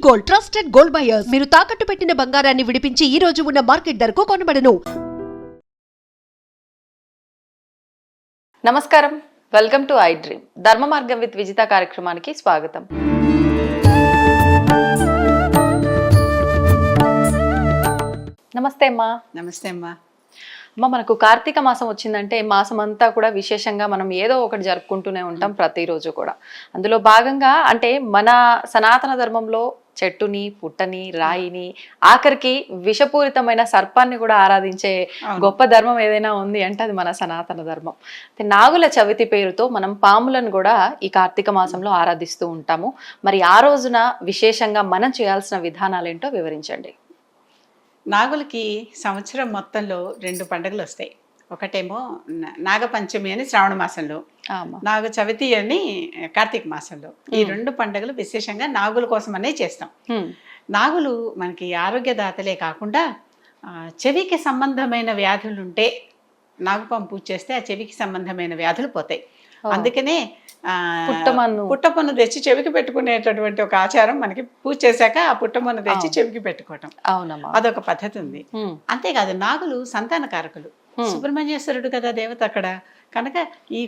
Gold, trusted gold buyers. మీరు తాకట్టు పెట్టిన బంగారాన్ని విడిపించి ఈ రోజు ఉన్న మార్కెట్ ధరకు కొనబడను. నమస్కారం, వెల్కమ్ టు ఐ డ్రీమ్. ధర్మ మార్గం విత్ విజిత కార్యక్రమానికి స్వాగతం. నమస్తే అమ్మా. నమస్తే అమ్మా. అమ్మ, మనకు కార్తీక మాసం వచ్చిందంటే మాసం అంతా కూడా విశేషంగా మనం ఏదో ఒకటి జరుపుకుంటూనే ఉంటాం ప్రతిరోజు కూడా. అందులో భాగంగా అంటే మన సనాతన ధర్మంలో చెట్టుని, పుట్టని, రాయిని, ఆఖరికి విషపూరితమైన సర్పాన్ని కూడా ఆరాధించే గొప్ప ధర్మం ఏదైనా ఉంది అంటే అది మన సనాతన ధర్మం. నాగుల చవితి పేరుతో మనం పాములను కూడా ఈ కార్తీక మాసంలో ఆరాధిస్తూ ఉంటాము. మరి ఆ రోజున విశేషంగా మనం చేయాల్సిన విధానాలు ఏంటో వివరించండి. నాగులకి సంవత్సరం మొత్తంలో 2 పండుగలు వస్తాయి. ఒకటేమో నాగపంచమి అని శ్రావణ మాసంలో, నాగ చవితి అని కార్తీక మాసంలో. ఈ 2 పండుగలు విశేషంగా నాగుల కోసమనే చేస్తాం. నాగులు మనకి ఆరోగ్యదాతలే కాకుండా చెవికి సంబంధమైన వ్యాధులు ఉంటే నాగుపాము పూజ చేస్తే ఆ చెవికి సంబంధమైన వ్యాధులు పోతాయి. అందుకనే పుట్టపన్ను తెచ్చి చెవికి పెట్టుకునేటటువంటి ఒక ఆచారం మనకి పూజ చేశాక ఆ పుట్టపన్ను తెచ్చి చెవికి పెట్టుకోవటం, అదొక పద్ధతి ఉంది. అంతేకాదు నాగులు సంతానకారకులు. సుబ్రహ్మణ్యేశ్వరుడు కదా దేవత అక్కడ. కనుక ఈ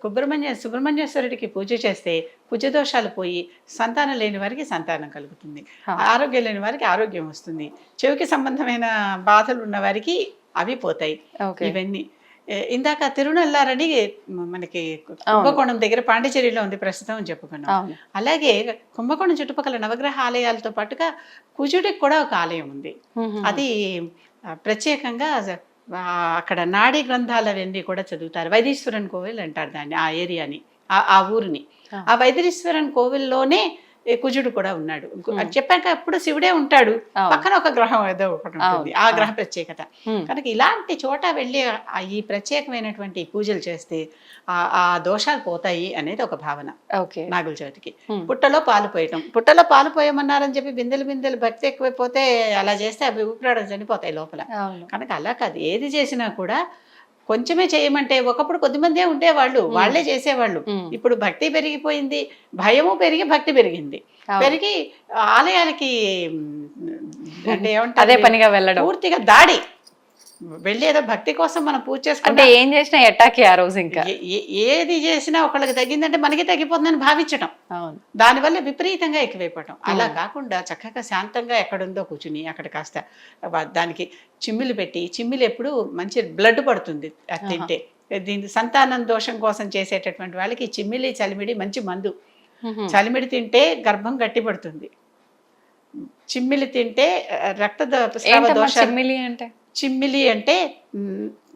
సుబ్రహ్మణ్యేశ్వరుడికి పూజ చేస్తే కుజదోషాలు పోయి సంతానం లేని వారికి సంతానం కలుగుతుంది, ఆరోగ్యం లేని వారికి ఆరోగ్యం వస్తుంది, చెవికి సంబంధమైన బాధలు ఉన్న వారికి అవి పోతాయి. ఇవన్నీ ఇందాక తిరునల్లారని మనకి కుంభకోణం దగ్గర పాండిచేరిలో ఉంది ప్రస్తుతం అని చెప్పుకున్నాం. అలాగే కుంభకోణం చుట్టుపక్కల నవగ్రహ ఆలయాలతో పాటుగా కుజుడికి కూడా ఒక ఆలయం ఉంది. అది ప్రత్యేకంగా అక్కడ నాడీ గ్రంథాలు అవన్నీ కూడా చదువుతారు. వైదీశ్వరన్ కోవిల్ అంటారు దాన్ని, ఆ ఏరియాని, ఆ ఊరిని. ఆ వైదీశ్వరన్ కోవిల్లోనే కుజుడు కూడా ఉన్నాడు. చెప్పాక అప్పుడు శివుడే ఉంటాడు, పక్కన ఒక గ్రహం ఏదో ఒకటి ఉంటుంది, ఆ గ్రహ ప్రత్యేకత. కనుక ఇలాంటి చోట వెళ్ళి ఈ ప్రత్యేకమైనటువంటి పూజలు చేస్తే ఆ దోషాలు పోతాయి అనేది ఒక భావన నాగుల చవితికి. పుట్టలో పాలు పోయమన్నారని చెప్పి బిందెలు భక్తి ఎక్కువైపోతే అలా చేస్తే అవి ఊపిరాడలు చనిపోతాయి లోపల. కనుక అలా కాదు, ఏది చేసినా కూడా కొంచెమే చేయమంటే ఒకప్పుడు కొద్దిమందే ఉండేవాళ్ళు, వాళ్లే చేసేవాళ్ళు. ఇప్పుడు భక్తి పెరిగిపోయింది, భయము పెరిగి భక్తి పెరిగింది. పెరిగి ఆలయాలకి అంటే అదే పనిగా వెళ్ళడం, పూర్తిగా దాడి వెళ్ళి ఏదో భక్తి కోసం మనం పూజ చేసుకుంటే ఏం చేసినా ఎట్టాకి ఆ రోజు ఇంకా ఏది చేసినా ఒకళ్ళకి తగ్గిందంటే మనకి తగ్గిపోతుందని భావించడం, దానివల్ల విపరీతంగా ఎక్కువైపోవటం. అలా కాకుండా చక్కగా శాంతంగా ఎక్కడుందో కూర్చుని అక్కడ కాస్త దానికి చిమ్మిలు పెట్టి, చిమ్మిలు ఎప్పుడు మంచి బ్లడ్ పడుతుంది అది తింటే. దీని సంతానం దోషం కోసం చేసేటటువంటి వాళ్ళకి చిమ్మిలి చలిమిడి మంచి మందు. చలిమిడి తింటే గర్భం గట్టి పడుతుంది, చిమ్మిలి తింటే రక్త చిమ్మిలి అంటే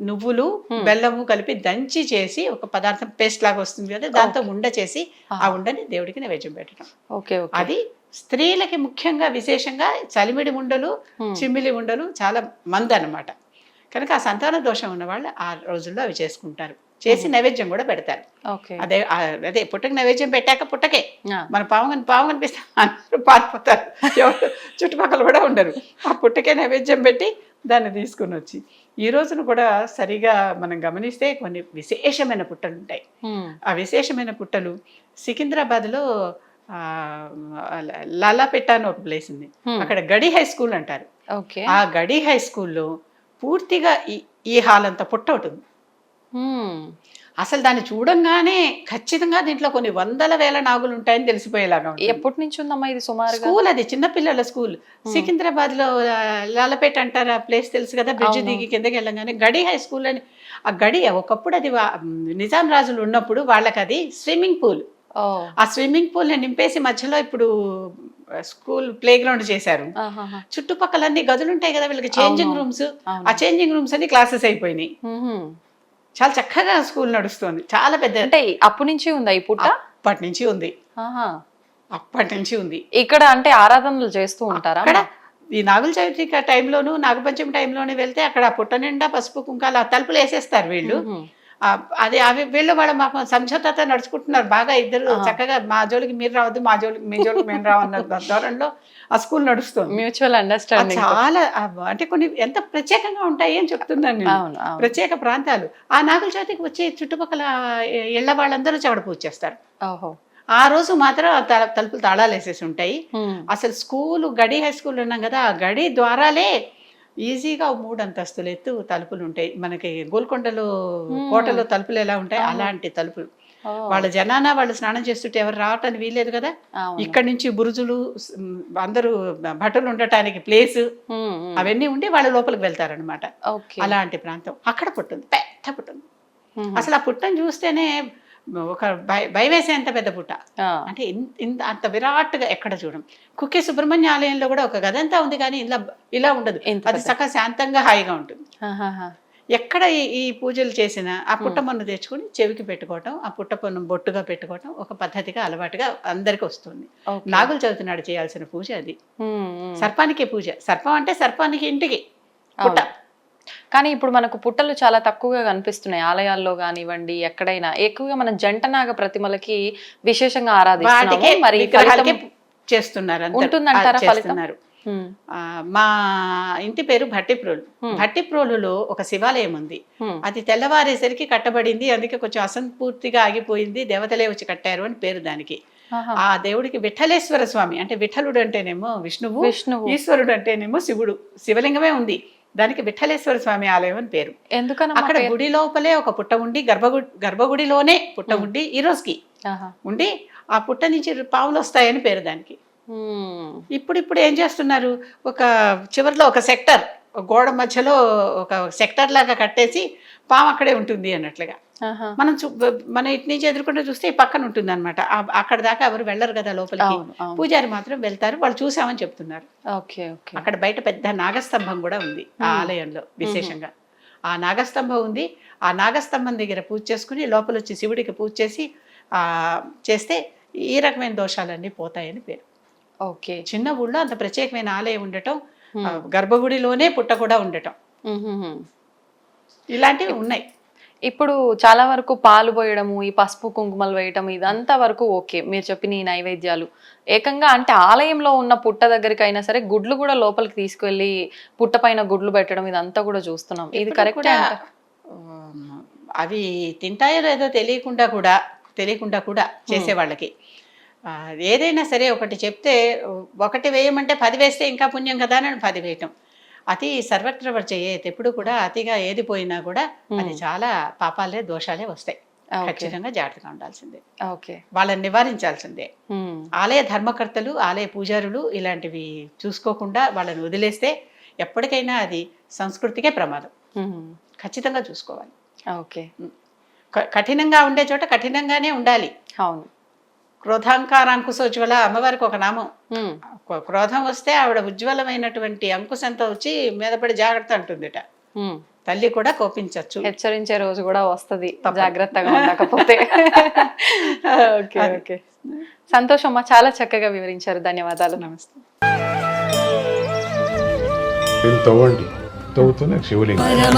నువ్వులు బెల్లము కలిపి దంచి చేసి ఒక పదార్థం పేస్ట్ లాగా వస్తుంది కదా, దాంతో ఉండ చేసి ఆ ఉండని దేవుడికి నైవేద్యం పెట్టడం. అది స్త్రీలకి ముఖ్యంగా విశేషంగా చలిమిడి ఉండలు, చిమ్మిలి ఉండలు చాలా మంది అన్నమాట. కనుక ఆ సంతాన దోషం ఉన్న వాళ్ళు ఆ రోజుల్లో అవి చేసుకుంటారు, చేసి నైవేద్యం కూడా పెడతారు. అదే పుట్టకి నైవేద్యం పెట్టాక పుట్టకే మన పాము కనిపిస్తే అందరూ పారిపోతారు, చుట్టుపక్కల కూడా ఉండరు. ఆ పుట్టకే నైవేద్యం పెట్టి దాన్ని తీసుకుని వచ్చి ఈ రోజున కూడా సరిగా మనం గమనిస్తే కొన్ని విశేషమైన పుట్టలు ఉంటాయి. ఆ విశేషమైన పుట్టలు సికింద్రాబాద్లో లాలాపేట అని ఒక ప్లేస్ ఉంది, అక్కడ గడి హై స్కూల్ అంటారు. ఆ గడి హై స్కూల్లో పూర్తిగా ఈ హాల్ అంతా పుట్ట ఉంటుంది. అసలు దాన్ని చూడంగానే ఖచ్చితంగా దీంట్లో కొన్ని వందల వేల నాగులు ఉంటాయని తెలిసిపోయేలాగా ఉంటుంది. ఎప్పటి నుంచి ఉందమ్మా ఇది సుమారు? స్కూల్ అది చిన్నపిల్లల స్కూల్. సికింద్రాబాద్ లో లాలపేట అంటారు, ఆ ప్లేస్ తెలుసు కదా, బ్రిడ్జ్ దిగి కిందకి వెళ్ళగానే గడి హై స్కూల్ అని. ఆ గడి ఒకప్పుడు అది నిజాం రాజులు ఉన్నప్పుడు వాళ్ళకి అది స్విమ్మింగ్ పూల్. ఆ స్విమ్మింగ్ పూల్ ని నింపేసి మధ్యలో ఇప్పుడు స్కూల్ ప్లే గ్రౌండ్ చేశారు. చుట్టుపక్కల గదులు ఉంటాయి కదా వీళ్ళకి, చేంజింగ్ రూమ్స్. ఆ చేంజింగ్ రూమ్స్ అని క్లాసెస్ అయిపోయినాయి. చాలా చక్కగా స్కూల్ నడుస్తుంది, చాలా పెద్ద. అంటే అప్పటి నుంచి ఉందా ఈ పుట్ట? అప్పటి నుంచి ఉంది. ఇక్కడ అంటే ఆరాధనలు చేస్తూ ఉంటారా? అక్కడ ఈ నాగుల చవితి టైంలోను, నాగపంచమి టైంలోను వెళ్తే అక్కడ పుట్ట నిండా పసుపు కుంకాలు తలుపులు వేసేస్తారు వీళ్ళు. అదే అవి వీళ్ళు వాళ్ళ మాకు సంక్షోభత నడుచుకుంటున్నారు బాగా. ఇద్దరు చక్కగా మా జోలికి మీరు రావద్దు, మా జోలికి మీ జోలికి మేము రావన్న ధోరణిలో ఆ స్కూల్ నడుస్తుంది. Mutual understanding. చాలా అంటే కొన్ని ఎంత ప్రత్యేకంగా ఉంటాయి అని చెప్తున్నాను నేను. ప్రత్యేక ప్రాంతాలు. ఆ నాగుల చవితికి వచ్చి చుట్టుపక్కల ఇళ్ల వాళ్ళందరూ చెవడ పూజ చేస్తారు. ఆ రోజు మాత్రం ఆ తలుపులు తాళాలు వేసేసి ఉంటాయి. అసలు స్కూలు గడి హై స్కూల్ ఉన్నాం కదా, ఆ గడి ద్వారాలే ఈజీగా 3 అంతస్తులు ఎత్తు తలుపులు ఉంటాయి. మనకి గోల్కొండలో కోటలో తలుపులు ఎలా ఉంటాయి అలాంటి తలుపులు. వాళ్ళ జనాన వాళ్ళు స్నానం చేస్తుంటే ఎవరు రావటానికి వీల్లేదు కదా, ఇక్కడి నుంచి బురుజులు, అందరూ భటులు ఉండటానికి ప్లేస్ అవన్నీ ఉండి వాళ్ళు లోపలికి వెళ్తారనమాట. అలాంటి ప్రాంతం. అక్కడ పుట్టింది, పెద్ద పుట్టింది. అసలు ఆ పుట్టను చూస్తేనే ఒక భయవేసేంత పెద్ద పుట్ట. అంటే అంత విరాట్గా ఎక్కడ చూడం. కుక్కే సుబ్రహ్మణ్య ఆలయంలో కూడా ఒక గదంతా ఉంది, కానీ ఇలా ఉండదు. అది చక్కగా శాంతంగా హాయిగా ఉంటుంది. ఎక్కడ ఈ పూజలు చేసినా ఆ పుట్ట పన్ను తెచ్చుకుని చెవికి పెట్టుకోవటం, ఆ పుట్ట పన్ను బొట్టుగా పెట్టుకోవటం ఒక పద్ధతిగా అలవాటుగా అందరికి వస్తుంది. నాగుల చవితి నాడు చేయాల్సిన పూజ అది. సర్పానికే పూజ. సర్పం అంటే సర్పానికి ఇంటికి పుట్ట. కానీ ఇప్పుడు మనకు పుట్టలు చాలా తక్కువగా కనిపిస్తున్నాయి ఆలయాల్లో కానివ్వండి, ఎక్కడైనా. ఎక్కువగా మనం జంటనాగ ప్రతిమలకి విశేషంగా ఆరాధిస్తున్నాము. మరి చేస్తున్నారు, ఉంటుందంటారా ఫలితం? మా ఇంటి పేరు భట్టిప్రోలు. భట్టిప్రోలులో ఒక శివాలయం ఉంది. అది తెల్లవారేసరికి కట్టబడింది, అందుకే కొంచెం అసంపూర్తిగా ఆగిపోయింది. దేవతలే వచ్చి కట్టారు అని పేరు దానికి. ఆ దేవుడికి విఠలేశ్వర స్వామి అంటే విఠలుడు అంటేనేమో విష్ణువు, ఈశ్వరుడు అంటేనేమో శివుడు. శివలింగమే ఉంది, దానికి విఠలేశ్వర స్వామి ఆలయం అని పేరు. ఎందుకని అక్కడ గుడి లోపలే ఒక పుట్ట ఉండి, గర్భగుడిలోనే పుట్ట ఉండి ఈ రోజుకి ఉండి, ఆ పుట్ట నుంచి పావులు వస్తాయని పేరు దానికి. ఇప్పుడు ఏం చేస్తున్నారు, ఒక చివరిలో ఒక సెక్టర్, గోడ మధ్యలో ఒక సెక్టర్ లాగా కట్టేసి పాము అక్కడే ఉంటుంది అన్నట్లుగా. మనం ఇటు నుంచి ఎదుర్కొంటే చూస్తే ఈ పక్కన ఉంటుంది అనమాట. అక్కడ దాకా ఎవరు వెళ్ళరు కదా లోపలికి, పూజారి మాత్రం వెళ్తారు. వాళ్ళు చూసామని చెప్తున్నారు. అక్కడ బయట పెద్ద నాగస్తంభం కూడా ఉంది ఆ ఆలయంలో. విశేషంగా ఆ నాగస్తంభం ఉంది. ఆ నాగస్తంభం దగ్గర పూజ చేసుకుని లోపల వచ్చి శివుడికి పూజ చేసి చేస్తే ఈ రకమైన దోషాలన్నీ పోతాయని పేరు. చిన్న ఊళ్ళో అంత ప్రత్యేకమైన ఆలయం ఉండటం, గర్భగుడిలోనే పుట్ట కూడా ఉండటం, ఇలాంటివి ఉన్నాయి. ఇప్పుడు చాలా వరకు పాలు పోయడము, ఈ పసుపు కుంకుమలు వేయటం, ఇదంతా వరకు ఓకే. మీరు చెప్పిన ఈ నైవేద్యాలు ఏకంగా అంటే ఆలయంలో ఉన్న పుట్ట దగ్గరికి అయినా సరే గుడ్లు కూడా లోపలికి తీసుకెళ్లి పుట్ట పైన గుడ్లు పెట్టడం, ఇదంతా కూడా చూస్తున్నాం. ఇది కరెక్ట్? అవి తింటాయో లేదో తెలియకుండా కూడా చేసే వాళ్ళకి ఏదైనా సరే ఒకటి చెప్తే, ఒకటి వేయమంటే 10 వేస్తే ఇంకా పుణ్యం కదా అని 10 వేయటం. అతి సర్వత్ర వర్జయేత్. ఎప్పుడు కూడా అతిగా ఏది పోయినా కూడా అది చాలా పాపాలే, దోషాలే వస్తాయి. ఖచ్చితంగా జాగ్రత్తగా ఉండాల్సిందే, వాళ్ళని నివారించాల్సిందే. ఆలయ ధర్మకర్తలు, ఆలయ పూజారులు ఇలాంటివి చూసుకోకుండా వాళ్ళని వదిలేస్తే ఎప్పటికైనా అది సంస్కృతికే ప్రమాదం. ఖచ్చితంగా చూసుకోవాలి. కఠినంగా ఉండే చోట కఠినంగానే ఉండాలి. అవును. క్రోధాంకార అంకుశోజ్వల అమ్మవారికి ఒక నామం. క్రోధం వస్తే ఆవిడ ఉజ్వలమైనటువంటి అంకుశంతో వచ్చి మీద పడి జాగ్రత్త అంటుందిట. తల్లి కూడా కోపించచ్చు, హెచ్చరించే రోజు కూడా వస్తుంది జాగ్రత్తగా ఉండకపోతే. సంతోషమ్మా, చాలా చక్కగా వివరించారు. ధన్యవాదాలు. నమస్తే. తవ్వండి, తవ్వుతూనే శివలింగం